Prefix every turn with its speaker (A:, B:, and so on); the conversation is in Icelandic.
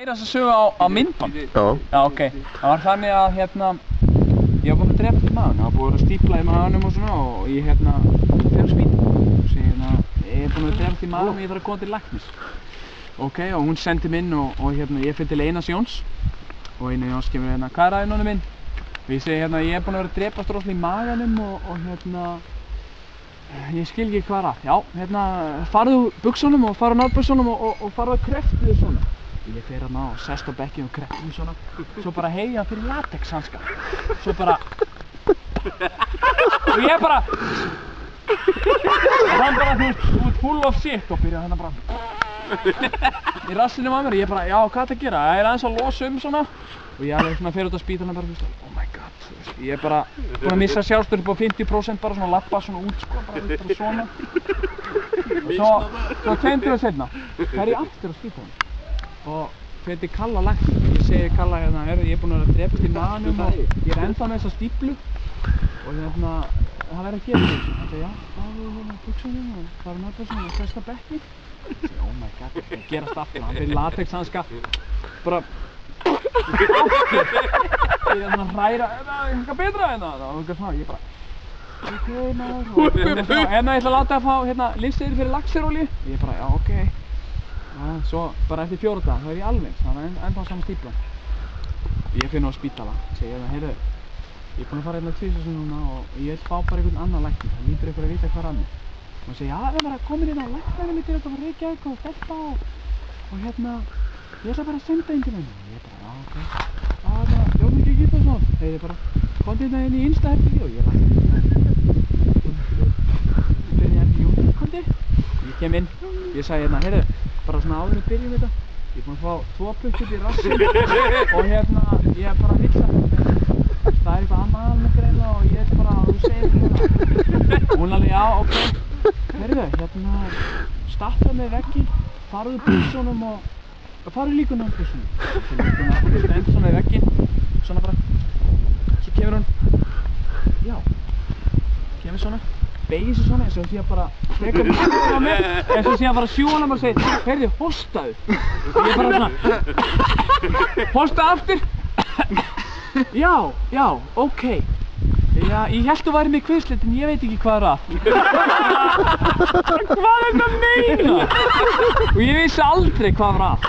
A: Heyra þess að sögu á myndband? Já, ok. Það var þannig að ég var búinn að drepa til maðurinn. Það var búið að vera stípla í maðurnum og svona og ég fer á spítalann. Ég er búinn að drepa til maðurinn og ég þarf að koma til læknis. Ok, og hún sendi mig inn og ég fer til Einars Jóns. Og Einar Jóns kemur hvað er aðeins minn? Og ég segi ég er búinn að vera að drepa stróðlega í maganum og ég skil ekki hvað er að. Já, farðu úr buxunum og farðu úr nátbuxunum og farðu að kreftið svona. Ég fer og sest á bekkinn og kreftið svona. Svo bara heyri hann fyrir latexhanska. Svo bara... Og ég bara... Og hann bara, þú ert full of shit og byrja hann bara... Í rassinum á mér og ég bara, já, hvað er þetta að gera? Það er aðeins að losa svona. Og ég alveg svona fer út á spítalann bara, oh my god, ég er bara búinn að missa sjálfstöð upp á 50% bara svona lappa svona út sko, bara svona. Og svo 2 tíma seinna fer ég aftur á spítalann og fer til Kalla lækni. Ég segi Kalla ég er búinn að vera drepast í maganum og ég er ennþá með þessa stíflu og það verður að gera þessu. Hann segi, já, farðu buxunum og farðu nátbuxunum og sest á bekkinn. Ég segi, oh my god, það gerast aftur. Hann fyrir latexhanska, bara ég er að hræra, eitthvað betra og eitthvað svona, ég bara ok maður og ég ætla að láta að fá lyfseðil fyrir laxerolíu og ég bara, já ok svo bara eftir 4 daga, þá er ég alveg það er ennþá saman stíplan ég finn á spítala, segi heyrðu ég er búinn að fara 2 sinni núna og ég vil fá bara einhvern annan lækni, það lítur ykkur að vita hvað er að mér og hann segi, já það er bara komin inn á læknarinn mitt að fara Reykjavík og stelpa og ég ætla bara að senda inn til henni og ég bara, já ok Jón Ingi Gíslason, þeir bara komdu inn í innstaherbergi og ég lagði Jón, komdu ég kem inn, ég sagði heyrðu, bara svona áður við byrjum þetta ég er búinn að fá 2 punktur í rassinn og ég er bara að vitsa það er eitthvað annað alveg greina og ég er bara að þú segir og hún alveg, já ok heyrðu, stappa með veggi farðu buxunum og farðu líka nátbuxunum ég stend svona í vegginn svona bara svo kemur hún já kemur svona beygir sig svona eins og hún sé að bara freka mig á mér eins og hún sé að fara að sjúga hana og segja heyrðu, hostaðu og ég bara svona hosta aftur já, ok já, ég held þú væri með kviðslit en ég veit ekki hvað er að hvað er þetta að meina og ég vissi aldrei hvað var að